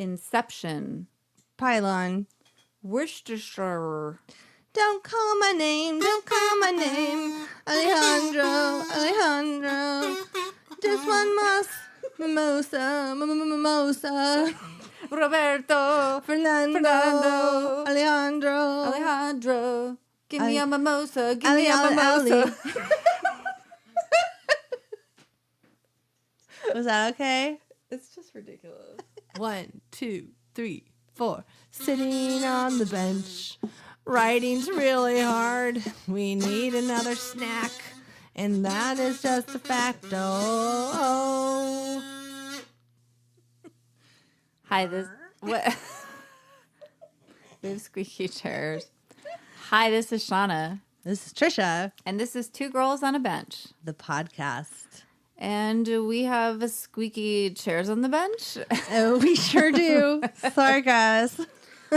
Inception. Pylon. Worcestershire. Don't call my name, don't call my name. Alejandro. Just one mimosa. Roberto. Fernando. Alejandro. Give me a mimosa. Give me a mimosa. Was that okay? It's just ridiculous. 1, 2, 3, 4. Sitting on the bench. Writing's really hard. We need another snack. And that is just a fact. Oh. Hi, what? We have squeaky chairs. Hi, this is Shauna. This is Tricia. And this is Two Girls on a Bench. The podcast. And we have squeaky chairs on the bench. Oh, we sure do. Sorry, guys.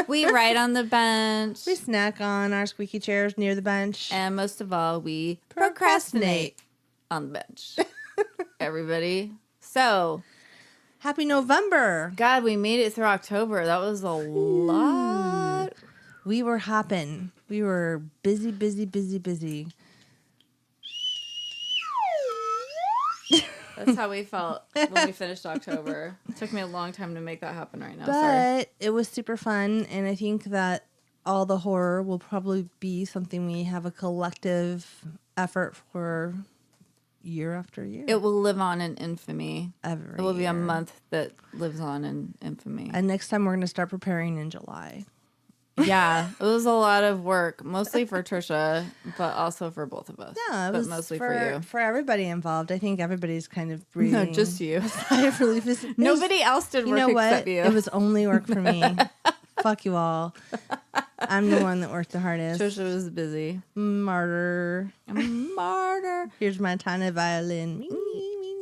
We write on the bench. We snack on our squeaky chairs near the bench. And most of all, we procrastinate on the bench. Everybody. So, happy November. God, we made it through October. That was a lot. We were hopping. We were busy. That's how we felt when we finished October. It took me a long time to make that happen right now. But Sorry. It was super fun, and I think that all the horror will probably be something we have a collective effort for year after year. It will live on in infamy. Every It will be year. a month that lives on in infamy. And next time we're going to start preparing in July. Yeah, it was a lot of work, mostly for Tricia, but also for both of us. Yeah, it but was mostly for you. For everybody involved. I think everybody's kind of breathing. No, just you. Nobody else did work except you. It was only work for me. Fuck you all. I'm the one that worked the hardest. Tricia was busy. Martyr. Martyr. Here's my tiny violin.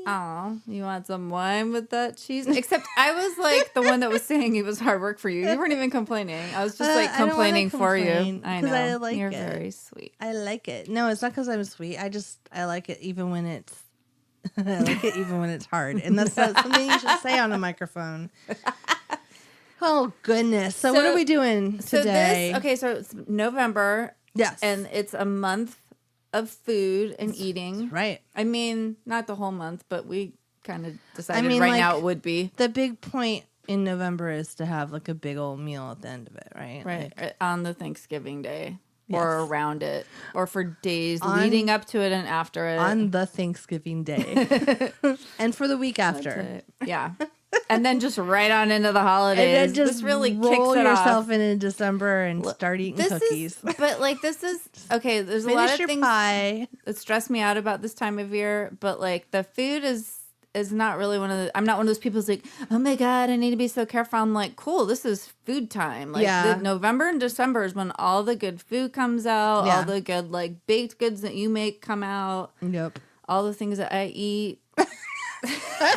Oh, you want some wine with that cheese? Except I was like the one that was saying it was hard work for you. You weren't even complaining. I was just like complaining for you. I know. I like You're it. very sweet. I like it. No, it's not because I'm sweet. I like it even when it's I like it even when it's hard. And that's something you should say on a microphone. Oh goodness. So what are we doing today? So it's November. Yes. And it's a month of food and eating. Right. I mean, not the whole month, but we kind of decided now it would be. The big point in November is to have like a big old meal at the end of it, right? Right. Like, on the Thanksgiving day. Yes. Or around it. Or for days leading up to it and after it. On the Thanksgiving day. And for the week after. Yeah. And then just right on into the holidays. And then just this really roll kicks it yourself off. into December and start eating cookies. This is okay. There's Finish a lot of your things pie. that stress me out about this time of year, but like the food is not really one of the. I'm not one of those people who's like, oh my God, I need to be so careful. I'm like, cool, this is food time. Like November and December is when all the good food comes out, all the good like baked goods that you make come out. Yep. All the things that I eat.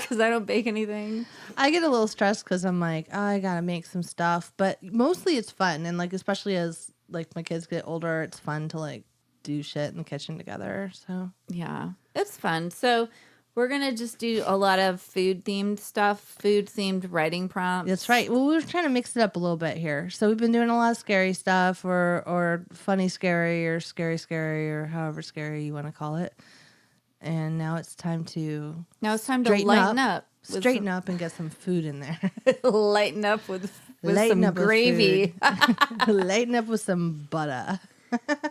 Because I don't bake anything. I get a little stressed because I'm like, oh, I gotta make some stuff, but mostly it's fun, and like especially as like my kids get older, it's fun to like do shit in the kitchen together. So yeah, it's fun. So we're gonna just do a lot of food themed stuff, food themed writing prompts. that's right. Well, we were trying to mix it up a little bit here. So we've been doing a lot of scary stuff, or funny scary, or scary, or however scary you want to call it. And now it's time to lighten up. Straighten up and get some food in there. Lighten up with some gravy. Lighten up with some butter.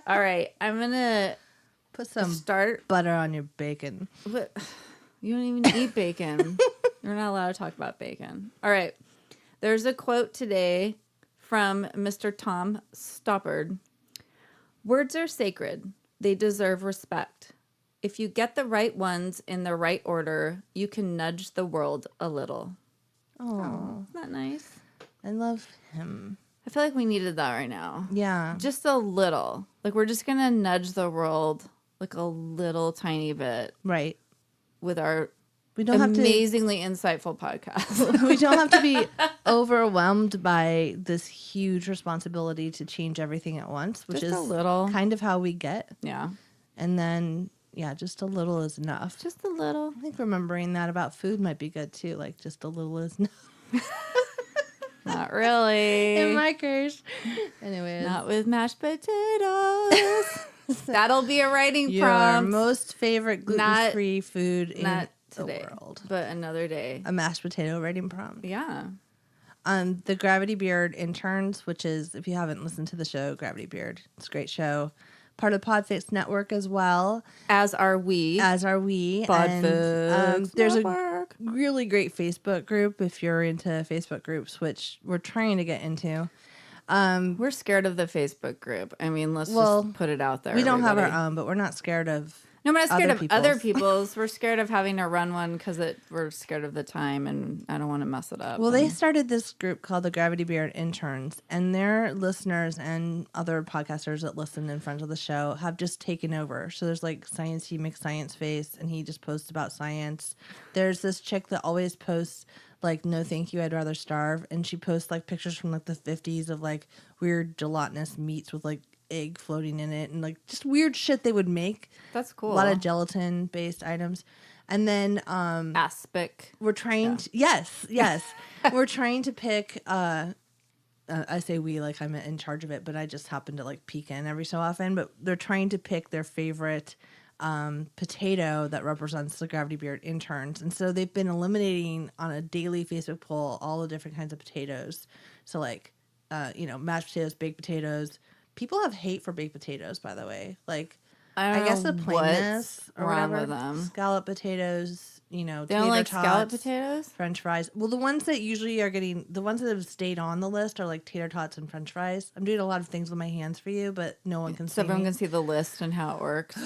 All right, I'm gonna put some butter on your bacon. What? You don't even eat bacon. You're not allowed to talk about bacon. All right, there's a quote today from Mr. Tom Stoppard. Words are sacred. They deserve respect. If you get the right ones in the right order, you can nudge the world a little. Oh, isn't that nice? I love him. I feel like we needed that right now. Yeah. Just a little. Like, we're just going to nudge the world like a little tiny bit. Right. With our amazingly insightful podcast. We don't have to be overwhelmed by this huge responsibility to change everything at once, which just is a little. Kind of how we get. Yeah. And then... yeah, just a little is enough. Just a little. I think remembering that about food might be good too. Like just a little is enough. really. In my case. Anyways. Not with mashed potatoes. That'll be a writing Your prompt. most favorite gluten-free food in Not the today, world. but another day. A mashed potato writing prompt. Yeah. The Gravity Beard Interns, which is, if you haven't listened to the show, Gravity Beard, it's a great show. Part of the Podfix Network as well. As are we. And there's Network. a really great Facebook group if you're into Facebook groups, which we're trying to get into. We're scared of the Facebook group. I mean, let's just put it out there. We don't have everybody. our own, but we're not scared of. No, we're not scared of other people's. people's. We're scared of having to run one because we're scared of the time, and I don't want to mess it up. Well, they started this group called the Gravity Beard Interns, and their listeners and other podcasters that listen and friends of the show have just taken over. So there's like Science, he makes science face, and he just posts about science. There's this chick that always posts like, no thank you, I'd rather starve, and she posts like pictures from like the 50s of like weird gelatinous meats with like egg floating in it and like just weird shit they would make. That's cool. A lot of gelatin based items. And then aspic. We're trying to yes. We're trying to pick I say we like I'm in charge of it, but I just happen to like peek in every so often. But they're trying to pick their favorite potato that represents the Gravity Beard Interns. And so they've been eliminating on a daily Facebook poll all the different kinds of potatoes. So like mashed potatoes, baked potatoes. People have hate for baked potatoes, by the way. Like, I guess the plainness or wrong whatever. With them. Scallop potatoes, they tater don't like tots, scallop potatoes? French fries. Well, the ones that usually are the ones that have stayed on the list are like tater tots and French fries. I'm doing a lot of things with my hands for you, but no one can see So everyone me. can see the list and how it works.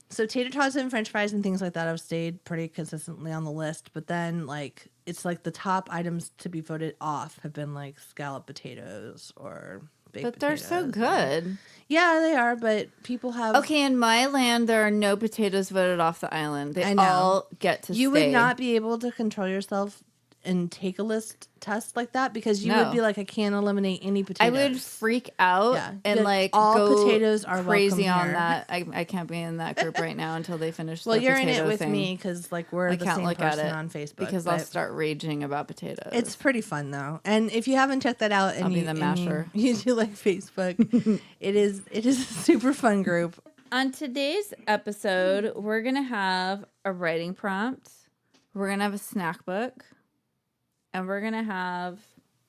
So tater tots and French fries and things like that have stayed pretty consistently on the list. But then, like, it's like the top items to be voted off have been like scallop potatoes or baked But they're potatoes. so good. Yeah, they are, but people have... Okay, in my land, there are no potatoes voted off the island. They I know. all get to You stay. would not be able to control yourself and take a list test like that because you would be like, I can't eliminate any potatoes. I would freak out and like all go potatoes are crazy welcome on here. that. I can't be in that group right now until they finish. Well, the you're in potato it with thing. me because like we're the same person on Facebook. Because I'll start raging about potatoes. It's pretty fun though, and if you haven't checked that out, and I'll be the masher. You do like Facebook, it is a super fun group. On today's episode, we're gonna have a writing prompt. We're gonna have a snack book. And we're going to have...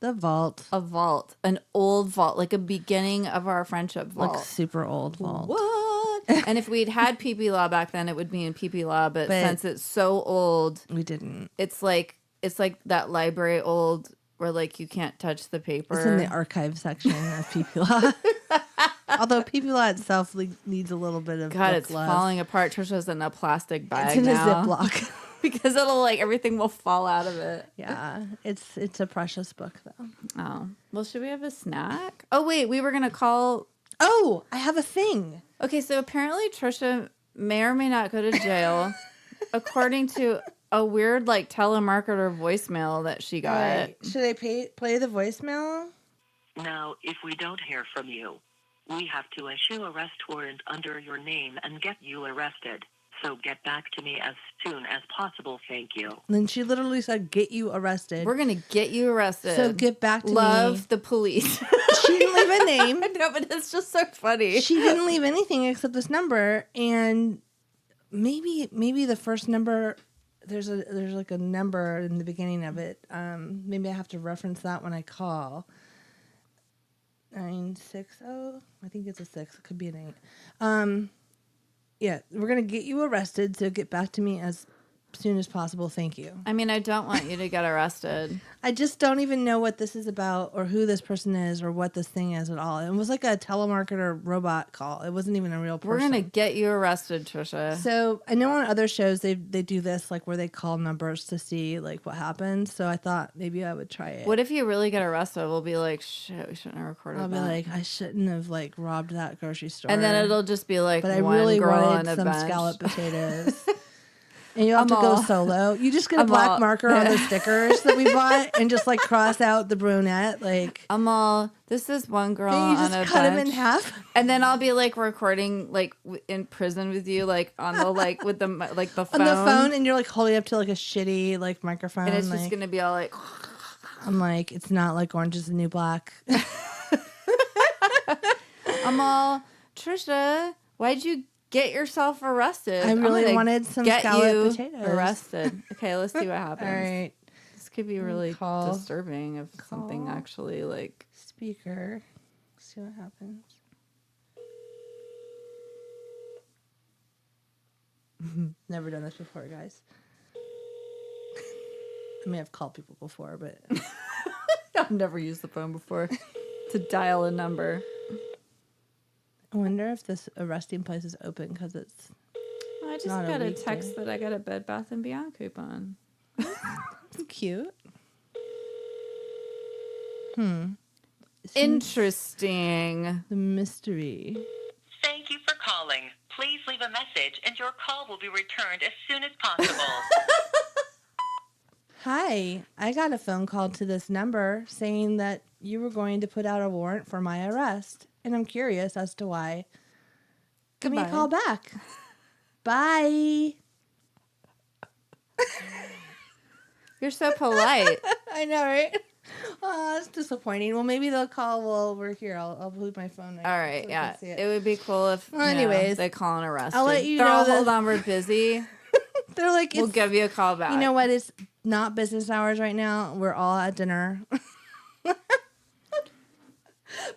The vault. A vault. An old vault. Like a beginning of our friendship vault. Like super old vault. What? And if we'd had PP Law back then, it would be in PP Law. But since it's so old... We didn't. It's like that library old where like you can't touch the paper. It's in the archive section of PP Law. Although PP Law itself needs a little bit of God, it's love. falling apart. Trisha's in a plastic bag It's in now. a Ziploc. Because it'll like everything will fall out of it. Yeah, it's a precious book though. Oh, well, should we have a snack? Oh wait, we were gonna call. Oh, I have a thing. Okay, so apparently Tricia may or may not go to jail, according to a weird like telemarketer voicemail that she got. Right. Should I play the voicemail? Now, if we don't hear from you, we have to issue a arrest warrant under your name and get you arrested. So get back to me as soon as possible, thank you. And then she literally said, get you arrested. We're going to get you arrested. So get back to me. Love the police. She didn't leave a name. No, but it's just so funny. She didn't leave anything except this number. And maybe the first number, there's like a number in the beginning of it. Maybe I have to reference that when I call. 960. I think it's a 6. It could be an 8. Yeah, we're going to get you arrested, so get back to me as soon as possible. Thank you. I mean, I don't want you to get arrested. I just don't even know what this is about or who this person is or what this thing is at all. It was like a telemarketer robot call. It wasn't even a real person. We're going to get you arrested, Tricia. So I know on other shows they do this, like where they call numbers to see like what happens. So I thought maybe I would try it. What if you really get arrested? We'll be like, shit, we shouldn't have recorded I'll that. be like, I shouldn't have like robbed that grocery store. And then it'll just be like, but I one really girl wanted on a some bench. scalloped potatoes. And you have to go solo. You just get a I'm black all- marker on the stickers that we bought and just like cross out the brunette. Like, This is one girl and you on just a cut bench. them in half. And then I'll be like recording like in prison with you, like on the like with the like the phone. On the phone, and you're like holding up to like a shitty like microphone. And it's like, just gonna be all like I'm like, it's not like Orange is the New Black. I'm all, Tricia, why'd you get yourself arrested? I really I'm wanted some get scalloped you potatoes. arrested. Okay, let's see what happens. All right. This could be really Call. disturbing if something actually like... Speaker. See what happens. Never done this before, guys. I may have called people before, but I've never used the phone before to dial a number. I wonder if this resting place is open because it's I just not got a weekday. text that I got a Bed Bath & Beyond coupon. cute. Interesting. The mystery. Thank you for calling. Please leave a message and your call will be returned as soon as possible. Hi, I got a phone call to this number saying that you were going to put out a warrant for my arrest, and I'm curious as to why. Give me a Goodbye. call back. Bye. You're so polite. I know, right? Oh, that's disappointing. Well, maybe they'll call while we're here. I'll leave my phone. All right, so yeah. I can see It would be cool if, Well, anyways, they call and arrest I'll let you They're know all, that- hold on, we're busy. They're like, We'll it's, give you a call back. you know what? It's not business hours right now. We're all at dinner.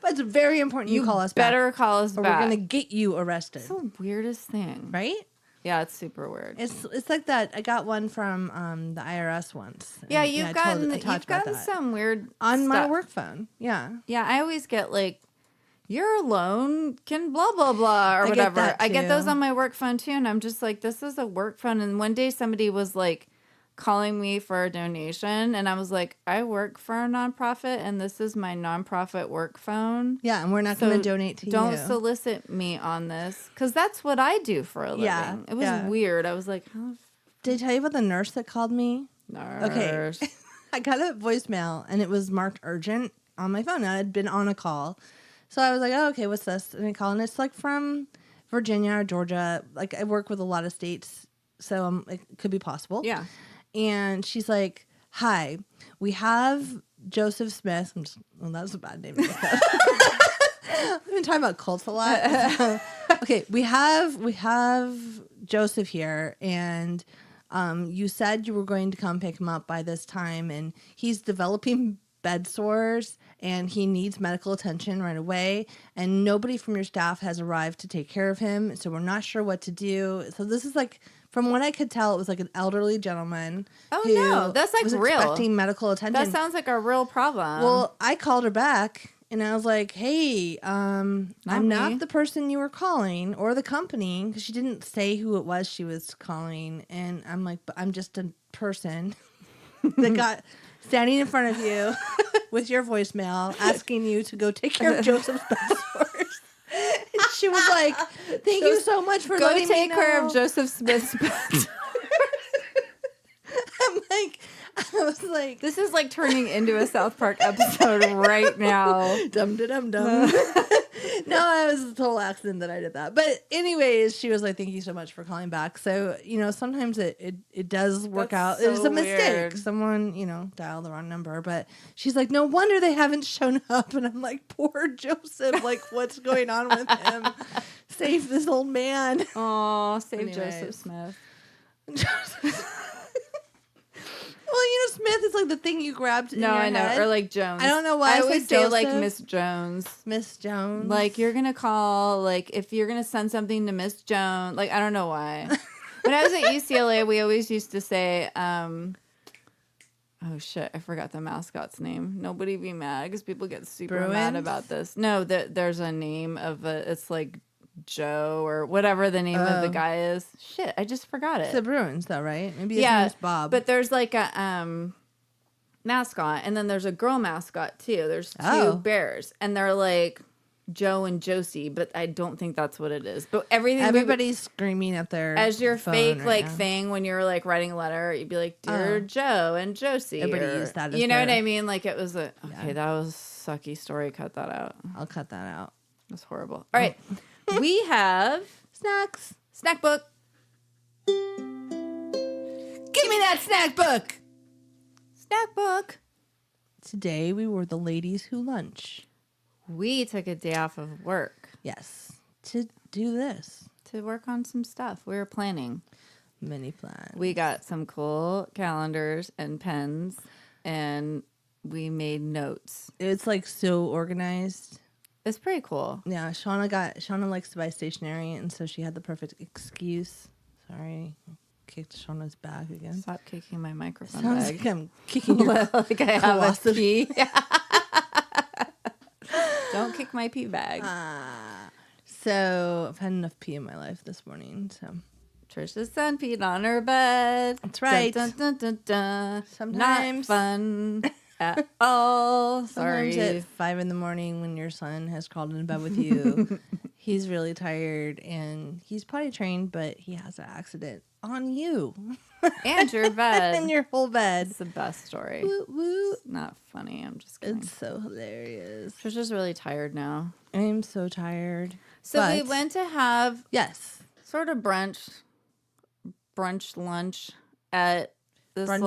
But it's very important you call us better back. call us Or back. we're going to get you arrested. It's the weirdest thing. Right? Yeah, it's super weird. It's like that. I got one from the IRS once. Yeah, And, you've I gotten talked about that. some weird on my stuff. work phone. Yeah. Yeah, I always get like, your loan can blah blah blah or I get whatever. that, I get too. those on my work phone too, and I'm just like, this is a work phone. And one day somebody was like calling me for a donation, and I was like, I work for a nonprofit, and this is my nonprofit work phone. Yeah, and we're not So going to donate to don't you. solicit me on this, because that's what I do for a living. Yeah, It was yeah. weird. I was like, how Did I tell you about the nurse that called me? nurse. I got a voicemail and it was marked urgent on my phone. I had been on a call. So I was like, oh, okay, what's this? And I call, and it's like from Virginia or Georgia. Like I work with a lot of states, so it could be possible. Yeah. And she's like, hi, we have Joseph Smith. Well, that's a bad name. I've been talking about cults a lot. Okay, we have Joseph here, and you said you were going to come pick him up by this time, and he's developing bed sores, and he needs medical attention right away, and nobody from your staff has arrived to take care of him, so we're not sure what to do. So this is like, from what I could tell, it was like an elderly gentleman. Oh, who no, that's like was real. expecting medical attention. That sounds like a real problem. Well, I called her back and I was like, hey, I'm me. not the person you were calling or the company, because she didn't say who it was she was calling. And I'm like, but I'm just a person that got standing in front of you with your voicemail asking you to go take care of Joseph's bed sores. And she was like, thank you so much for go letting me take care know. of Joseph Smith's bed. I'm like, I was like, This is like turning into a South Park episode right now. dum dum dum. No, it was a total accident that I did that. But anyways, she was like, thank you so much for calling back. So, sometimes it does work That's out. It was so a mistake. weird. Someone, dialed the wrong number. But she's like, no wonder they haven't shown up. And I'm like, poor Joseph. Like, what's going on with him? Save this old man. Oh, save Anyways. Joseph Smith. Well, Smith is like the thing you grabbed in No, your I know. head. Or like Jones. I don't know why I I always said say like Joseph. Miss Jones. Miss Jones. Like you're gonna call, like if you're gonna send something to Miss Jones, like I don't know why. When I was at UCLA, we always used to say, oh shit, I forgot the mascot's name. Nobody be mad because people get super mad Bruins? about this. No, there's a name of it's like Joe or whatever the name of the guy is. Shit, I just forgot it. It's the Bruins, though, right? Maybe his Yeah, name's Bob. but there's like a mascot, and then there's a girl mascot too. There's two Oh. bears, and they're like Joe and Josie, but I don't think that's what it is. But everybody's screaming at their as your phone fake right like now. thing when you're like writing a letter, you'd be like, "Dear Oh. Joe and Josie." Everybody or- used that as you know what their- I mean? Like it was a okay. That was a sucky story. Cut that out. I'll cut that out. That's horrible. All right, we have Snacks. snack book. Give me that snack book. Snack book. today we were the ladies who lunch. We took a day off of work Yes. To do this. to work on some stuff. We were planning. Mini plan. We got some cool calendars and pens, and we made notes. It's like so organized. It's pretty cool. Yeah, Shauna likes to buy stationery, and so she had the perfect excuse. Sorry, kicked Shauna's bag again. Stop kicking my microphone Sounds bag. like I'm kicking your Like I have a Colossus. pee. Don't kick my pee bag. So I've had enough pee in my life this morning. So Tricia's son peed on her bed. That's right. Dun, dun, dun, dun, dun. Sometimes- Not fun at all. sometimes Sorry. at 5 a.m. when your son has crawled in bed with you, he's really tired and he's potty trained, but he has an accident on you And your bed. in your whole bed. It's the best story. Woot, woot. It's not funny. I'm just kidding. It's so hilarious. Tricia's really tired now. I'm so tired. So we But- went to have Yes. sort of brunch lunch at this Brunch.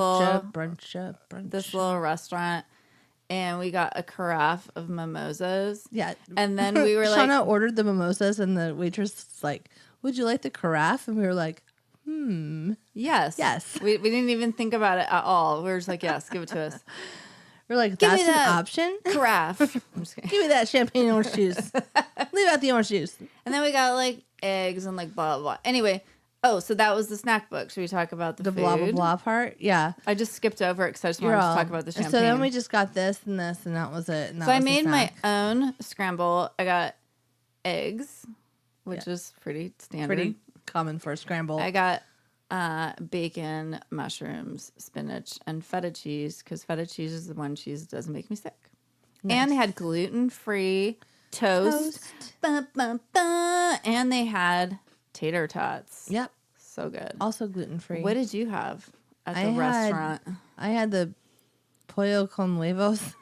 little restaurant, and we got a carafe of mimosas. Yeah. And then we were like, Shauna ordered the mimosas, and the waitress was like, "Would you like the carafe?" And we were like, yes. Yes. We didn't even think about it at all. We were just like, yes, give it to us. We're like, Give me that's an that. option. Carafe. I'm just kidding. Give me that champagne orange juice. Leave out the orange juice. And then we got like eggs and like blah, blah, blah. Anyway, so that was the snack book. Should we talk about the The food? blah blah blah part. Yeah. I just skipped over it because I just wanted to talk about the champagne. So then we just got this and this, and that was it. And that So I was the made my snack. own scramble. I got eggs, which is pretty standard. Pretty common for a scramble. I got bacon, mushrooms, spinach, and feta cheese because feta cheese is the one cheese that doesn't make me sick. And they had gluten-free toast. Ba, ba, ba. And they had tater tots. Yep. So good. Also gluten free. What did you have at the restaurant? I had the pollo con huevos,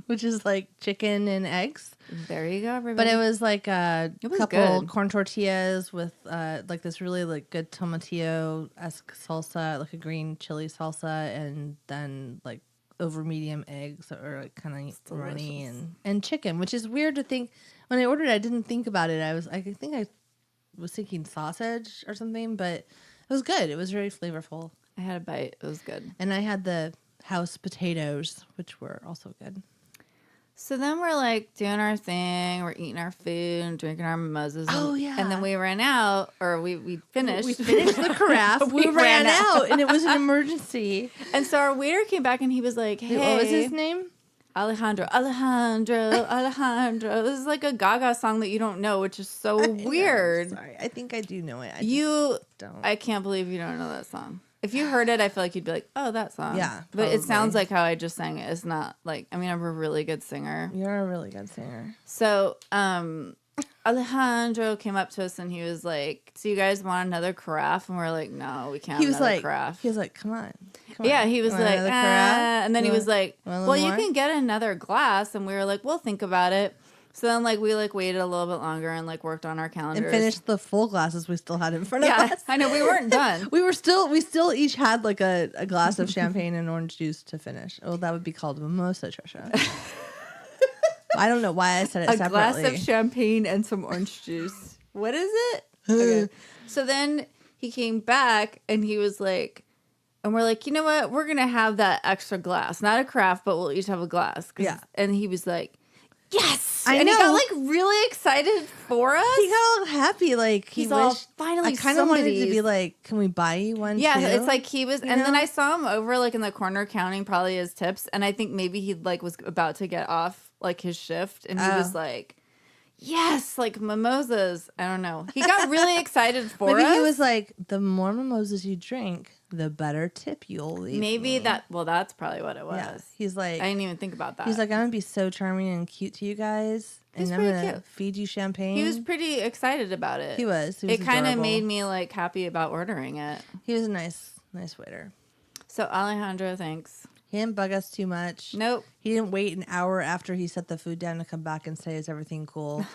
which is like chicken and eggs. There you go, But everybody. it was like a It was couple good. corn tortillas with like this really like good tomatillo-esque salsa, like a green chili salsa, and then like over medium eggs that were like kind of runny and chicken, which is weird to think. When I ordered it, I didn't think about it. I think I was thinking sausage or something, but it was good. It was very flavorful. I had a bite. It was good. And I had the house potatoes, which were also good. So then we're like doing our thing. We're eating our food and drinking our mimosas. Oh, and, yeah. And then we ran out, or we finished. We finished the carafe. we ran out, and it was an emergency. And so our waiter came back and he was like, hey. What was his name? Alejandro. This is like a Gaga song that you don't know, which is so weird. Sorry, I think I do know it. Don't. I can't believe you don't know that song. If you heard it, I feel like you'd be like, oh, that song. Yeah, But it sounds probably. like how I just sang it. It's not like, I mean, I'm a really good singer. You're a really good singer. So, Alejandro came up to us and he was like, "So you guys want another carafe?" And we're like, "No, we can't." He was have another like, carafe. he was like, come on. Yeah, he was Want like, another carafe? and then he You was like, want a "Well, little you more?" can get another glass." And we were like, "We'll think about it." So then, like, we like waited a little bit longer and like worked on our calendars and finished the full glasses we still had in front of Yeah, us. I know we weren't done. We still each had like a glass of champagne and orange juice to finish. Oh, that would be called a mimosa, Tricia. I don't know why I said it A separately. glass of champagne and some orange juice. What is it? Okay. So then he came back and he was like, and we're like, you know what? We're going to have that extra glass. Not a carafe, but we'll each have a glass. Yeah. And he was like, yes. I and know. he got like really excited for us. He got all happy, like he He's all, wished. finally I kind of wanted to somebody's- be like, "Can we buy you one?" Yeah, too? it's like he was, You and then know? I saw him over like in the corner counting probably his tips, and I think maybe he like was about to get off like his shift, and he was like, "Yes, like mimosas." I don't know. He got really excited for maybe us. he was like, "The more mimosas you drink, the better tip you'll leave." maybe me." that. Well, that's probably what it was. Yeah, he's like, I didn't even think about that. he's like, "I'm gonna be so charming and cute to you guys, and He's I'm pretty gonna cute. feed you champagne." he was pretty excited about it. He was. It kind of adorable. made me like happy about ordering it. He was a nice waiter. So Alejandro, thanks. He didn't bug us too much. Nope. He didn't wait an hour after he set the food down to come back and say, "Is everything cool?"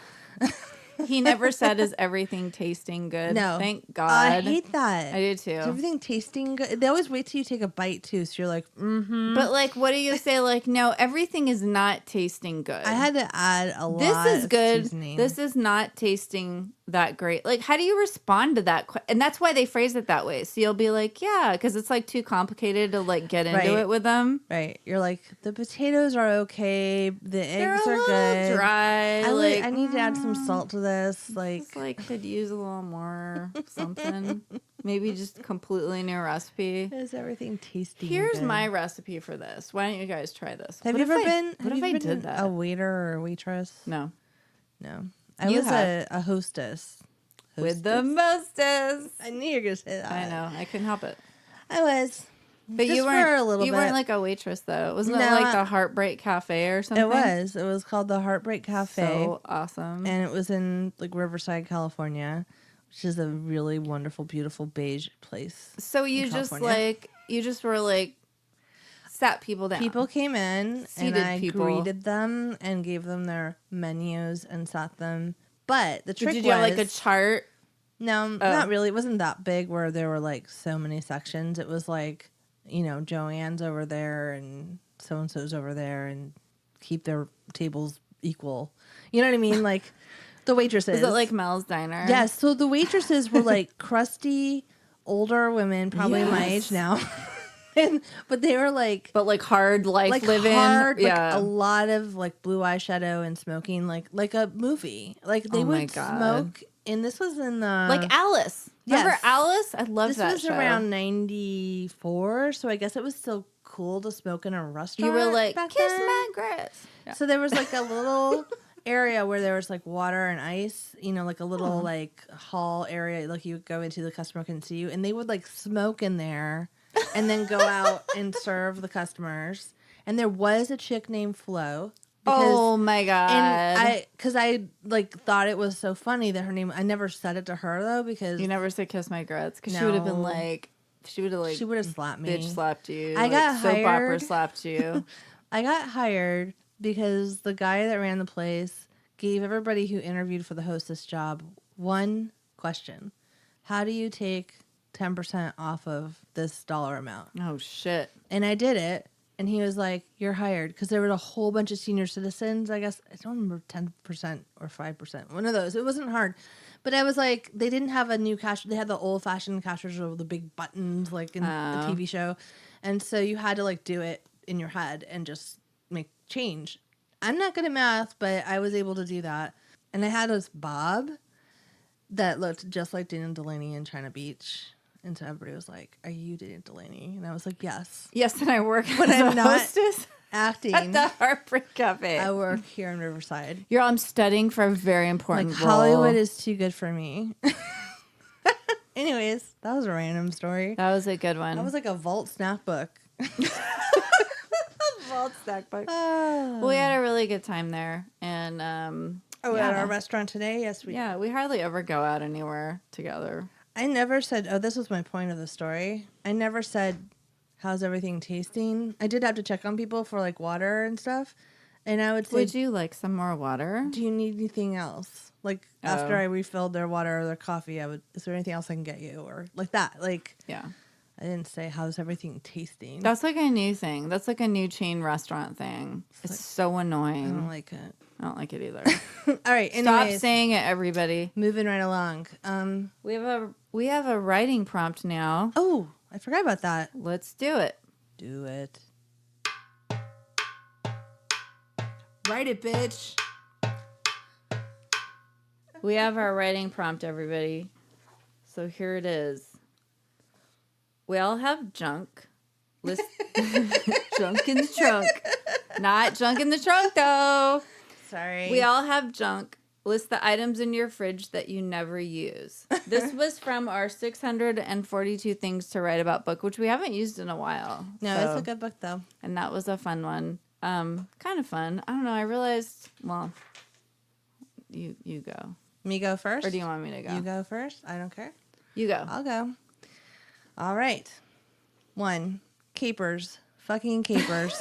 He never said, "Is everything tasting good?" No. Thank God. I hate that. I do too. Is everything tasting good? They always wait till you take a bite too, so you're like, mm-hmm. But like, what do you say? Like, no, everything is not tasting good. I had to add a lot. This is good. Seasoning. This is not tasting that great. Like, how do you respond to that? And that's why they phrase it that way. So you'll be like, yeah, because it's like too complicated to like get into it with them. Right. You're like, the potatoes are okay. The eggs They're are good. Dry. I need to add some salt to this. Like could use a little more something. Maybe just completely new recipe. Is everything tasty? Here's good? my recipe for this. Why don't you guys try this? Have you ever been? What if I did that? A waiter or a waitress? No. I was a hostess. With the mostest. I knew you were gonna say that. I know. I couldn't help it. I was. But Just you weren't for a little you bit. weren't like a waitress though. Wasn't it No, like the Heartbreak Cafe or something? It was. It was called the Heartbreak Cafe. So awesome. And it was in like Riverside, California, which is a really wonderful, beautiful beige place. So you just were like sat people down. People came in Seated and I people. greeted them and gave them their menus and sat them. But the trick Did was you have like a chart? no, not really. It wasn't that big where there were like so many sections. It was like, Joanne's over there and so and so's over there and keep their tables equal. You know what I mean? Like the waitresses. Is it like Mel's Diner? Yes. So the waitresses were like crusty, older women, probably my age now. But they were like, hard life living. Hard, yeah. like a lot of like blue eyeshadow and smoking, like a movie. Like they would smoke. And this was in the like Alice. Remember Alice? I love that This was show. around 94, so I guess it was still cool to smoke in a restaurant. You were like, back kiss then. my grass. Yeah. So there was like a little area where there was like water and ice, like a little like hall area, like you would go into, the customer couldn't see you, and they would like smoke in there and then go out and serve the customers. And there was a chick named Flo. Oh my God. And I like thought it was so funny that her name, I never said it to her though, because you never said kiss my grits, because she would have been like, she would have slapped me. Bitch slapped you. I got soap opera hired. slapped you. I got hired because the guy that ran the place gave everybody who interviewed for the hostess job one question: how do you take 10% off of this dollar amount? Oh shit. And I did it. And he was like, you're hired. Because there were a whole bunch of senior citizens, I guess. I don't remember 10% or 5%. One of those. It wasn't hard. But I was like, they didn't have a new cash. They had the old-fashioned cash register with the big buttons, like in the TV show. And so you had to, like, do it in your head and just make change. I'm not good at math, but I was able to do that. And I had this bob that looked just like Daniel Delaney in China Beach. And so everybody was like, are you Daniel Delaney? And I was like, yes. Yes, and I work But as I'm a not hostess acting. at the Heartbreak Cafe. I work here in Riverside. I'm studying for a very important Like, role. Hollywood is too good for me. Anyways, that was a random story. That was a good one. That was like a vault snack book. Vault snack book. Well, we had a really good time there. And at our restaurant today? Yes, we yeah, we hardly ever go out anywhere together. I never said, this was my point of the story. I never said, how's everything tasting? I did have to check on people for like water and stuff. And I would say, Would you like some more water? do you need anything else? Like after I refilled their water or their coffee, is there anything else I can get you? Or like that. Like, Yeah. I didn't say, how's everything tasting? That's like a new thing. That's like a new chain restaurant thing. It's so annoying. I don't like it. I don't like it either. All right. Stop Anyways, saying it, everybody. moving right along. We have a writing prompt now. Oh, I forgot about that. Let's do it. Do it. Write it, bitch. We have our writing prompt, everybody. So here it is. We all have junk. Junk in the trunk. Not junk in the trunk, though. Sorry. We all have junk. List the items in your fridge that you never use. This was from our 642 Things to Write About book, which we haven't used in a while. No, So- it's a good book, though. And that was a fun one. Kind of fun. I don't know. I realized, well, you go. Me go first? Or do you want me to go? You go first? I don't care. You go. I'll go. All right. 1. Capers. Fucking capers.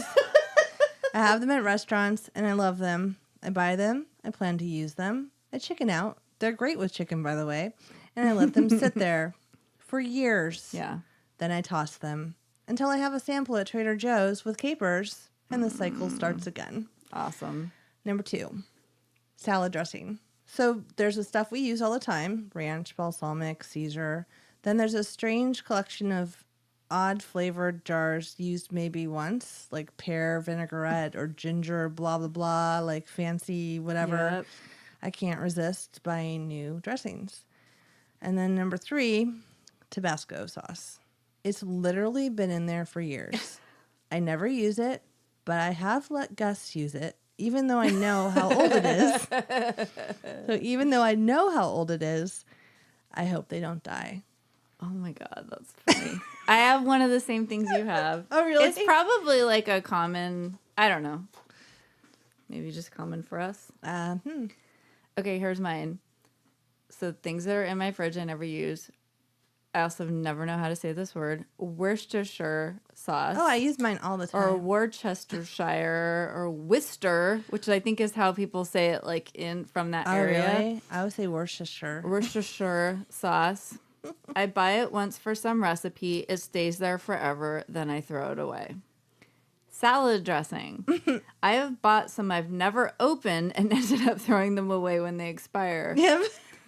I have them at restaurants, and I love them. I buy them. I plan to use them. I chicken out. They're great with chicken, by the way. And I let them sit there for years. Yeah. Then I toss them until I have a sample at Trader Joe's with capers, and the cycle starts again. Awesome. Number 2, salad dressing. So there's the stuff we use all the time, ranch, balsamic, Caesar. Then there's a strange collection of odd flavored jars used maybe once, like pear vinaigrette or ginger blah, blah, blah, like fancy whatever. Yep. I can't resist buying new dressings. And then number 3, Tabasco sauce. It's literally been in there for years. I never use it, but I have let Gus use it, even though I know how old it is. So even though I know how old it is, I hope they don't die. Oh my God, that's funny. I have one of the same things you have. Oh, really? It's probably like a common, I don't know. Maybe just common for us. Okay, here's mine. So things that are in my fridge I never use. I also never know how to say this word. Worcestershire sauce. Oh, I use mine all the time. Or Worcestershire or Worcester, which I think is how people say it, like from that area. Really? I would say Worcestershire. Worcestershire sauce. I buy it once for some recipe. It stays there forever. Then I throw it away. Salad dressing. I have bought some I've never opened and ended up throwing them away when they expire. Yep.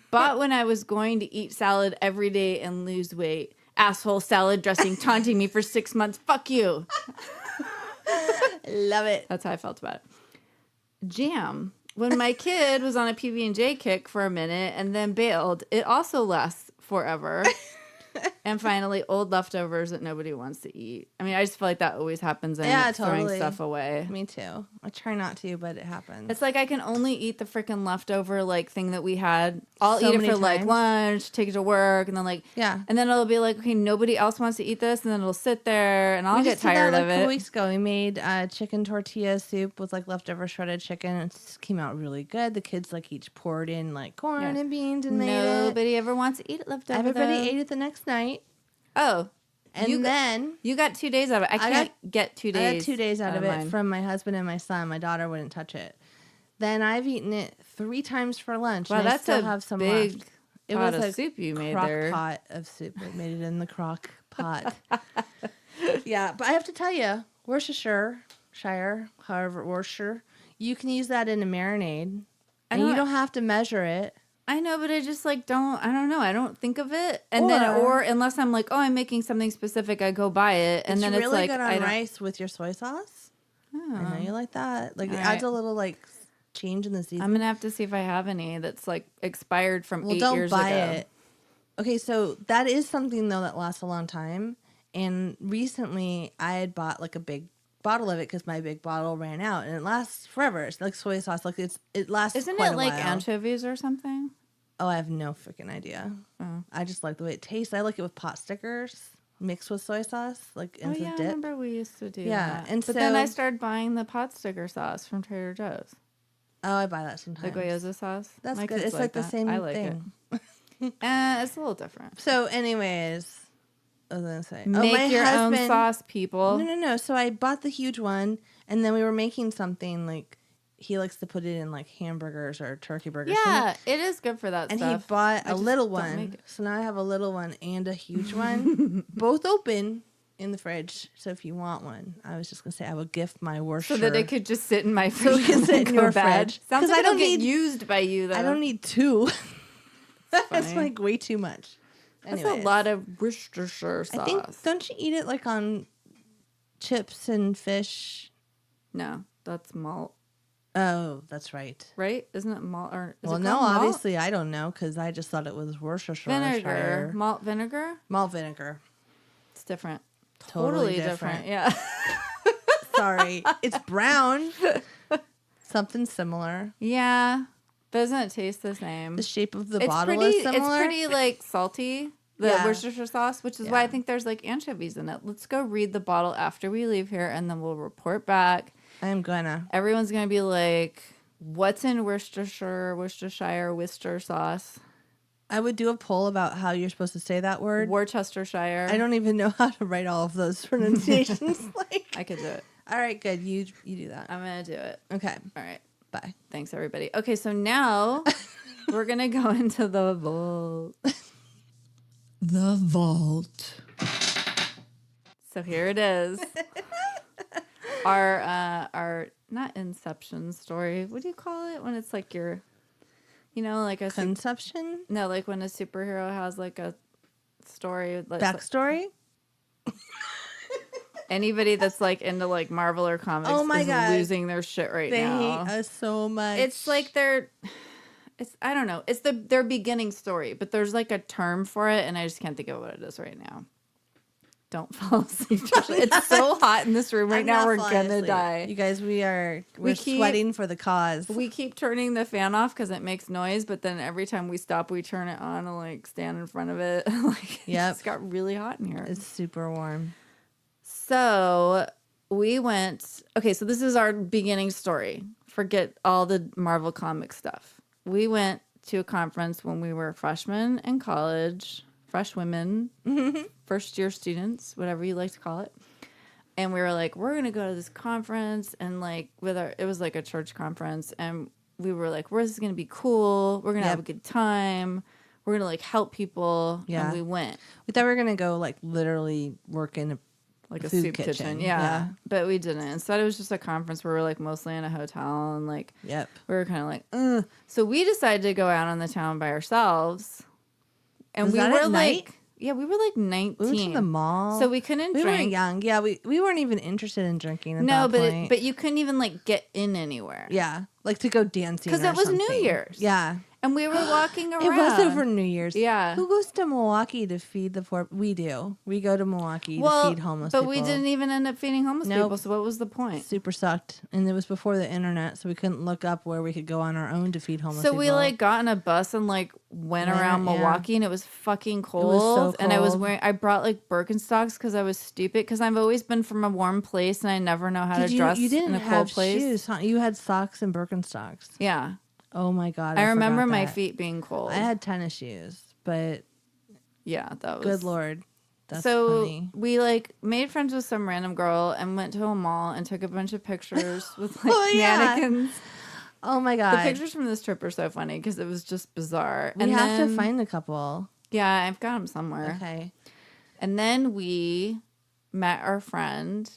Bought when I was going to eat salad every day and lose weight. Asshole salad dressing taunting me for 6 months. Fuck you. Love it. That's how I felt about it. Jam. When my kid was on a PB&J kick for a minute and then bailed, it also lasts forever. And finally, old leftovers that nobody wants to eat. I mean, I just feel like that always happens. And Yeah, throwing totally. stuff away. Me too. I try not to, but it happens. It's like I can only eat the freaking leftover like thing that we had. I'll So eat it many for like times. lunch, take it to work, and then like Yeah. and then it'll be like, okay, nobody else wants to eat this, and then it'll sit there, and I'll We get just did that, tired like, of a couple it. weeks ago. We made chicken tortilla soup with like leftover shredded chicken. It just came out really good. The kids like each poured in like corn Yeah. and beans and made it. Nobody ever wants to eat it leftover. Everybody though. ate it the next night. Oh, And then you got 2 days of it. I can't get 2 days. I got 2 days out of it mine. from my husband and my son. My daughter wouldn't touch it. Then I've eaten it 3 times for lunch. Wow, and I that's still a have some big left. It pot was of a soup you made crock there. pot of soup. I made it in the crock pot. Yeah, but I have to tell you, Worcestershire, however, Worcestershire, you can use that in a marinade. And you don't have to measure it. I know, but I just like don't. I don't know. I don't think of it, and then or unless I'm like, oh, I'm making something specific, I go buy it, and then really it's like good I on don't. rice with your soy sauce. I know you like that. Like it All adds right. a little like change in the season. I'm gonna have to see if I have any that's like expired from Well, 8 don't years buy ago. it. Okay, so that is something though that lasts a long time. And recently, I had bought like a big bottle of it because my big bottle ran out, and it lasts forever. It's like soy sauce, like it lasts. Isn't quite it a like while. anchovies or something? Oh, I have no freaking idea. I just like the way it tastes. I like it with pot stickers mixed with soy sauce, like Oh as yeah, a I dip. remember we used to do Yeah, that. and but then I so- started buying the pot sticker sauce from Trader Joe's, Oh, I buy that sometimes. the gyoza sauce. That's My good. kids It's like the that. same I like thing. it. It's a little different. So, anyways, I was gonna say, Make my your husband, own sauce, people. No. So I bought the huge one, and then we were making something like he likes to put it in like hamburgers or turkey burgers. Yeah, it is good for that And stuff. he bought I a just little don't make one. it. So now I have a little one and a huge one, both open in the fridge. So if you want one, I was just gonna say I would gift my Worcester. So that it could just sit in my So fridge. it can and sit in go your bad. fridge. Sounds 'Cause like I don't it'll get need- used by you though. I don't need 2. That's funny. like way too much. That's Anyways, a lot of Worcestershire sauce. I think don't you eat it like on chips and fish? No, that's malt, Oh, that's right. right? Isn't it malt? Or is Well, it no, called malt? obviously I don't know because I just thought it was Worcestershire. Vinegar, malt vinegar. Malt vinegar. It's different. Totally different. different. Yeah. Sorry, it's brown. Something similar. Yeah. Doesn't it taste the same? The shape of the It's bottle pretty. is similar. It's pretty like salty. The Yeah. Worcestershire sauce, which is why I Yeah. think there's like anchovies in it. Let's go read the bottle after we leave here, and then we'll report back. I'm gonna. Everyone's gonna be like, "What's in Worcester sauce? I would do a poll about how you're supposed to say that word. Worcestershire." I don't even know how to write all of those pronunciations. I could do it. All right, good. You do that. I'm gonna do it. Okay. All right. Bye. Thanks, everybody. Okay, so now We're going to go into the vault. The vault. So here it is. Our not Inception story. What do you call it when it's like your, like a Conception? no, like when a superhero has like a story. Backstory? Anybody that's like into like Marvel or comics is losing their shit right now. They hate us so much. It's like I don't know. It's their beginning story, but there's like a term for it, and I just can't think of what it is right now. Don't fall asleep. It's so hot in this room right now. We're gonna die. You guys, we're sweating for the cause. We keep turning the fan off because it makes noise, but then every time we stop, we turn it on and like stand in front of it. It's got really hot in here. It's super warm. So we went. Okay, so this is our beginning story. Forget all the Marvel comic stuff. We went to a conference when we were freshmen in college. Fresh women, first year students, whatever you like to call it. And we were like, we're going to go to this conference. And like it was like a church conference. And we were like, where's this going to be cool? We're going to have a good time. We're going to like help people. Yeah. And we went. We thought we were going to go like literally work in a soup kitchen. Yeah. But we didn't. Instead, it was just a conference where we were like mostly in a hotel. And like, we were kind of like, ugh. So we decided to go out on the town by ourselves. And we were like, we were like 19. We went to the mall. So we couldn't drink. We were young. Yeah, we weren't even interested in drinking at that point. But you couldn't even like get in anywhere. Yeah, like to go dancing because it was New Year's. Yeah. And we were walking around. It was over New Year's. Yeah. Who goes to Milwaukee to feed the poor? We do. We go to Milwaukee to feed homeless people. But we didn't even end up feeding homeless people, so what was the point? Super sucked. And it was before the internet, so we couldn't look up where we could go on our own to feed homeless people. So we like got in a bus and like went around Milwaukee, and it was fucking cold. It was so cold. And I brought like Birkenstocks because I was stupid, because I've always been from a warm place and I never know how to dress in a cold place. Shoes, huh? You had socks and Birkenstocks. Yeah. Oh my God. I remember my feet being cold. I had tennis shoes, but yeah, that was good Lord. That's so funny. We like made friends with some random girl and went to a mall and took a bunch of pictures with like mannequins. Oh my God. The pictures from this trip are so funny because it was just bizarre. We have to find a couple. Yeah, I've got them somewhere. Okay. And then we met our friend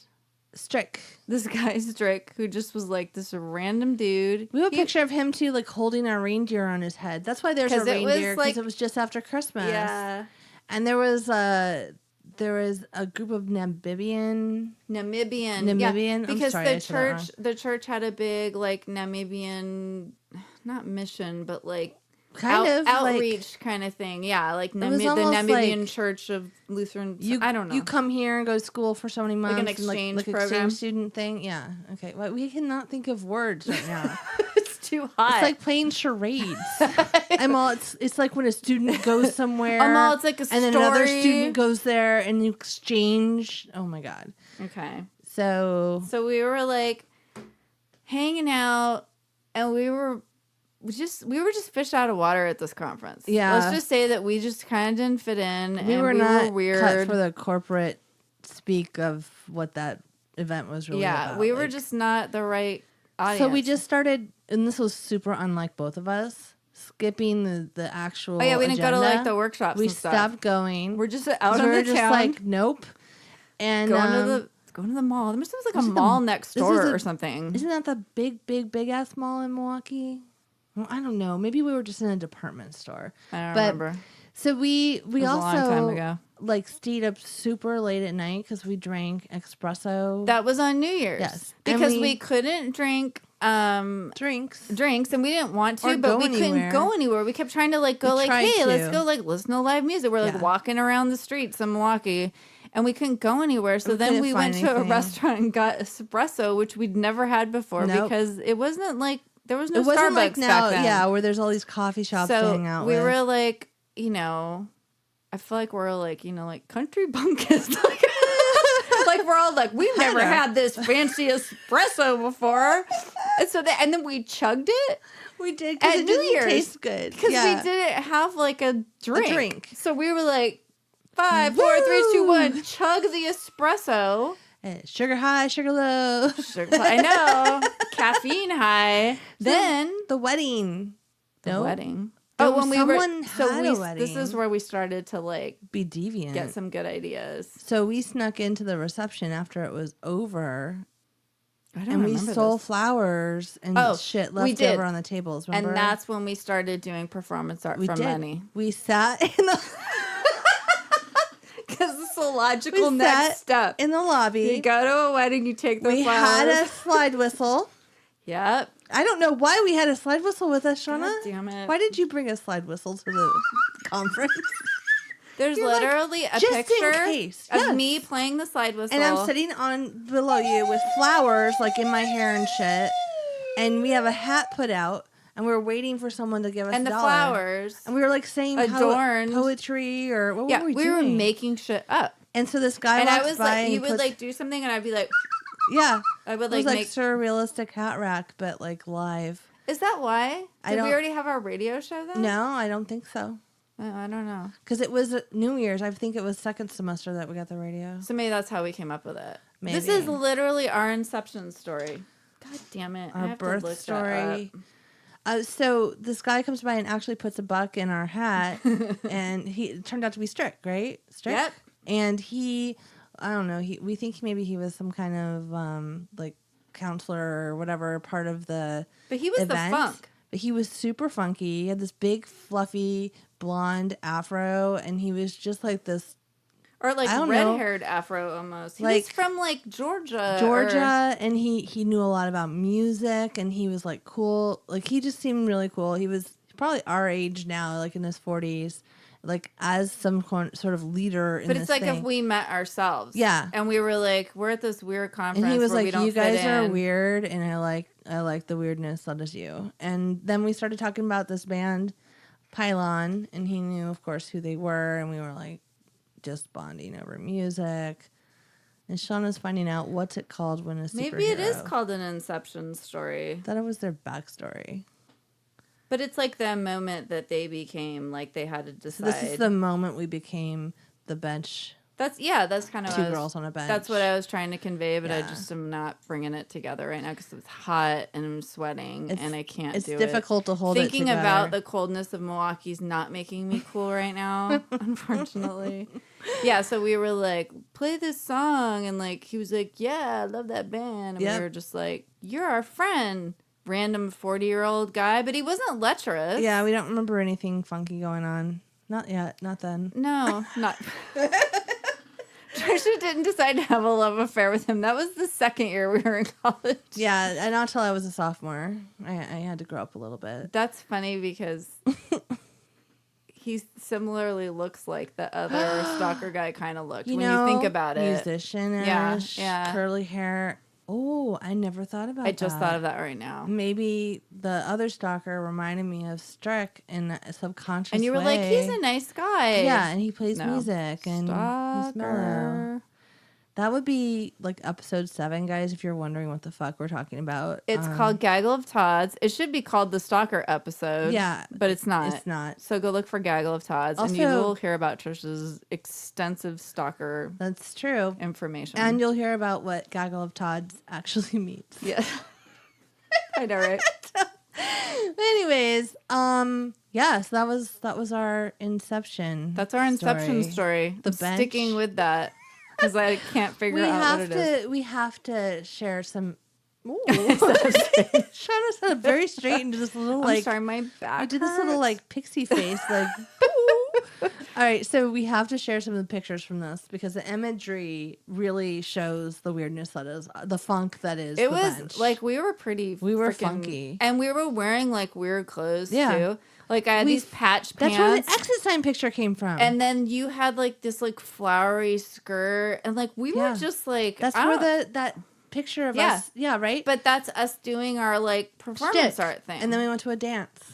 Strick. This guy Strick, who just was like this random dude. We have a picture of him too, like holding a reindeer on his head. That's why there's a reindeer, because it was just after Christmas. Yeah. And there was a group of Namibian. Yeah, because sorry, the church had a big like Namibian, not mission, but like kind of outreach kind of thing. Yeah, like the Namibian Church of Lutheran. I don't know. You come here and go to school for so many months, like an exchange program, exchange student thing. Yeah. Okay. Well, we cannot think of words right now. It's too hot. It's like playing charades. It's like when a student goes somewhere. It's like a story. And then another student goes there and you exchange. Oh my God. Okay. So we were like hanging out, and we were just fish out of water at this conference. Yeah. Let's just say that we just kind of didn't fit in. We were not weird. cut for the corporate speak of what that event was really about. Yeah, we were just not the right audience. So we just started, and this was super unlike both of us, skipping the actual we didn't agenda. go to like the workshops We and stuff. stopped going. We're just out so on we're the just town. like, nope. And Going to the mall. There must have like a mall next door or something. Isn't that the big ass mall in Milwaukee? Well, I don't know. Maybe we were just in a department store. I don't remember. So we also a long time ago. Like stayed up super late at night because we drank espresso. That was on New Year's. Yes, because we couldn't drink drinks, and we didn't want to, but we couldn't go anywhere. We kept trying to like go like, hey, let's go like listen to live music. We're like walking around the streets in Milwaukee. And we couldn't go anywhere. So then we went to a restaurant and got espresso, which we'd never had before because it wasn't like, there was no Starbucks like now, back then. Yeah, where there's all these coffee shops to hang out with. We were like, I feel like we're like, like country bunkers. Like we're all like, we've never had this fancy espresso before. And then we chugged it. We did, because it didn't taste good. Because we didn't have like a drink. So we were like, 5, 4, 3, 2, 1. Chug the espresso. Sugar high, sugar low. I know. Caffeine high. Then the wedding. The wedding. Oh, when someone had a wedding. This is where we started to like be deviant. get some good ideas. So we snuck into the reception after it was over. I don't and we remember stole this. flowers and shit we left did. over on the tables. Remember? And that's when we started doing performance art for money. We sat in the because it's a logical next step in the lobby. You go to a wedding, you take the flowers. We had a slide whistle. Yep. I don't know why we had a slide whistle with us, Shauna. God damn it. Why did you bring a slide whistle to the conference? There's literally a picture of me playing the slide whistle. And I'm sitting on below you with flowers like in my hair and shit. And we have a hat put out. And we were waiting for someone to give us and the $1. flowers. And we were like saying adorned poetry or what were we doing? We were making shit up. And so this guy and walks I was by like, and you would like do something and I'd be like, yeah. I would it was like make surrealistic hat rack, but like live. Is that why? Did we already have our radio show then? No, I don't think so. I don't know. Because it was New Year's. I think it was second semester that we got the radio. So maybe that's how we came up with it. Maybe. This is literally our Inception story. God damn it. Our birth story. So this guy comes by and actually puts a buck in our hat. And it turned out to be Strick, right? Strick? Yep. And I don't know, we think maybe he was some kind of like counselor or whatever, part of the But he was event. the funk. But he was super funky. He had this big, fluffy, blonde afro, and he was just like this. Or like red-haired afro almost. He was from like Georgia. And he knew a lot about music, and he was like cool. Like he just seemed really cool. He was probably our age now, like in his 40s. Like as some sort of leader in this But it's like thing. if we met ourselves. Yeah. And we were like, we're at this weird conference. And he was where like, we don't you guys fit are in. weird, and I like the weirdness, so does you. And then we started talking about this band, Pylon, and he knew, of course, who they were, and we were like just bonding over music. And Shauna's finding out what's it called when a superhero. Maybe it is called an Inception story. I thought it was their backstory. But it's like the moment that they became, like they had to decide. So this is the moment we became the bench. That's kind of two girls on a bench. That's what I was trying to convey, but I just am not bringing it together right now because it's hot and I'm sweating and I can't do it. It's difficult to hold Thinking it together. about the coldness of Milwaukee's not making me cool right now, unfortunately. Yeah, so we were like, play this song, and like he was like, yeah, I love that band, and we were just like, you're our friend. Random 40-year-old guy, but he wasn't lecherous. Yeah, we don't remember anything funky going on. Not yet. Not then. No, not. Tricia didn't decide to have a love affair with him. That was the second year we were in college. Yeah, and not till I was a sophomore. I had to grow up a little bit. That's funny because he similarly looks like the other stalker guy kind of looked when you think about it. Musician-ish, yeah. curly hair. Oh, I never thought about that. I just thought of that right now. Maybe the other stalker reminded me of Strick in a subconscious way. And you were like, he's a nice guy. Yeah, and he plays music and Stalker. he's mellow. That would be like episode 7, guys, if you're wondering what the fuck we're talking about. It's called Gaggle of Tods. It should be called the Stalker episode. Yeah. But it's not. It's not. So go look for Gaggle of Tods Also, and you will hear about Tricia's extensive stalker That's true. information. And you'll hear about what Gaggle of Tods actually means. Yeah. I know, right? Anyways, yeah, so that was our Inception. That's our Inception story. The I'm bench. sticking with that because I can't figure out what it is. We have to share some. Shauna sat up very straight into this little I'm sorry, my back. I did this little hurts. like pixie face, like. All right, so we have to share some of the pictures from this because the imagery really shows the weirdness that is the funk that is. It the was bench. like we were funky, and we were wearing like weird clothes Yeah. too. Like I had these patch pants. That's where the exit sign picture came from. And then you had like this like flowery skirt, and like we were just like that's where that picture of us. Yeah, right. But that's us doing our like performance art thing. And then we went to a dance.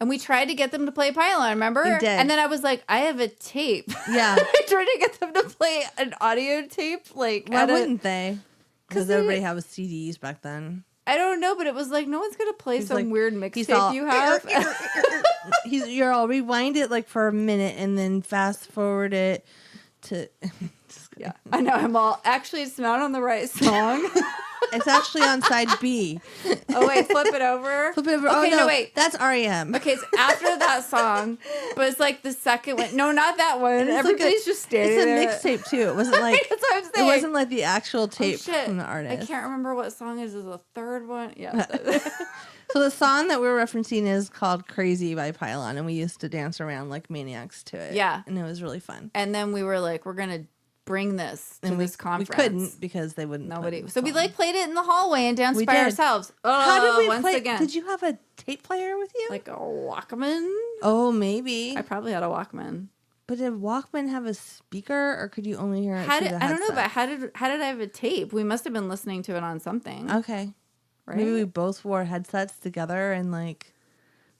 And we tried to get them to play Pylon, remember? You did. And then I was like, I have a tape. Yeah. I tried to get them to play an audio tape. Like, why wouldn't they? Because everybody they- had CDs back then. I don't know, but it was like, no one's going to play some like- weird mixtape you have. You're all rewind it like for a minute and then fast forward it to. Yeah, I know. I'm all, actually, it's not on the right song. It's actually on side B. Oh, wait, flip it over. Flip it over. Okay, Oh, no, no, wait. That's REM. Okay, it's after that song, but it's like the second one. No, not that one. It's like Everybody's just standing there. It's a mixtape too. It wasn't like That's what I'm it saying. wasn't like the actual tape Shit. from the artist. I can't remember what song is the third one. Yeah. So the song that we're referencing is called "Crazy" by Pylon, and we used to dance around like maniacs to it. Yeah. And it was really fun. And then we were like, we're gonna bring this to And this conference. We couldn't because they wouldn't. Nobody. play the So we song. like played it in the hallway and danced We by did. ourselves. Oh, How did we once play? again. Did you have a tape player with you? Like a Walkman? Oh, maybe. I probably had a Walkman. But did Walkman have a speaker, or could you only hear it I through the don't know, but headset? how did I have a tape? We must have been listening to it on something. Okay. Right? Maybe we both wore headsets together and like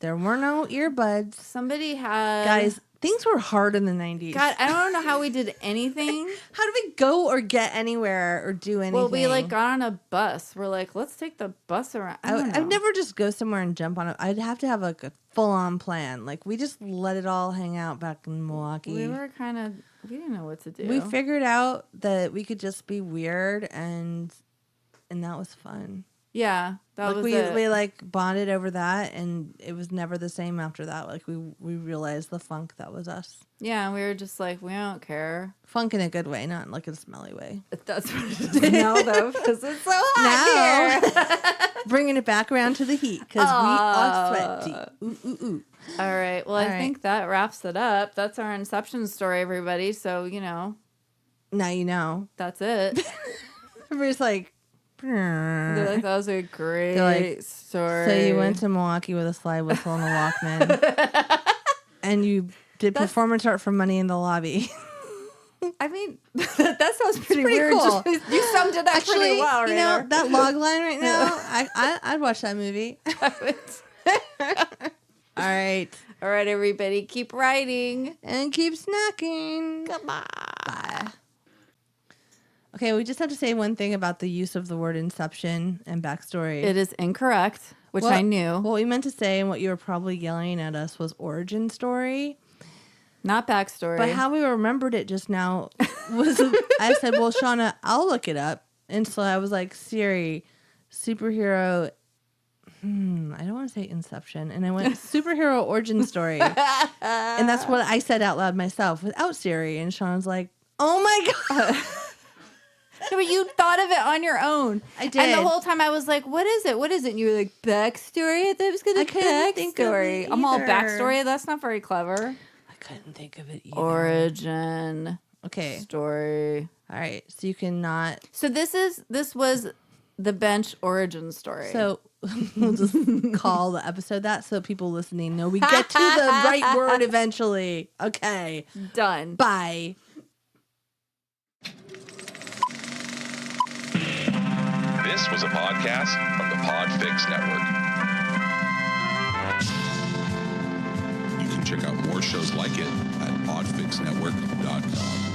there were no earbuds. Somebody had Guys, things were hard in the 90s. God, I don't know how we did anything. How did we go or get anywhere or do anything? Well, we like got on a bus. We're like, let's take the bus around. I don't know. I'd never just go somewhere and jump on it. I'd have to have like a full-on plan. Like we just let it all hang out back in Milwaukee. We were we didn't know what to do. We figured out that we could just be weird and that was fun. Yeah, that Like was we it. we like bonded over that, and it was never the same after that. Like we realized the funk that was us. Yeah, and we were just like, we don't care. Funk in a good way, not like a smelly way. That's what it is now, though, because it's so hot here. Bringing it back around to the heat because we are sweaty. Ooh, ooh, ooh. All right. Well, I think that wraps it up. That's our Inception story, everybody. So, Now you know. that's it. Everybody's like, They're like, that was a great like, story. so you went to Milwaukee with a slide whistle and a Walkman, and you did performance art for money in the lobby. I mean, that sounds pretty pretty weird. cool. You summed it up pretty well, right? You know, that log line right now, I'd watch that movie. All right. All right, everybody, keep writing. And keep snacking. Goodbye. Bye. Okay, we just have to say one thing about the use of the word Inception and backstory. It is incorrect, which I knew. What we meant to say and what you were probably yelling at us was origin story. Not backstory. But how we remembered it just now was, I said, well, Shauna, I'll look it up. And so I was like, Siri, superhero, I don't want to say Inception. And I went, superhero origin story. And that's what I said out loud myself without Siri. And Shauna's like, oh my God. No, but you thought of it on your own. I did. And the whole time I was like, what is it? What is it? And you were like, backstory? I thought it was going to be couldn't think of backstory. it I'm all either. backstory. That's not very clever. I couldn't think of it either. Origin. Okay. Story. All right. So you cannot. So this was the bench origin story. So we'll just call the episode that so people listening know we get to the right word eventually. Okay. Done. Bye. This was a podcast from the Podfix Network. You can check out more shows like it at podfixnetwork.com.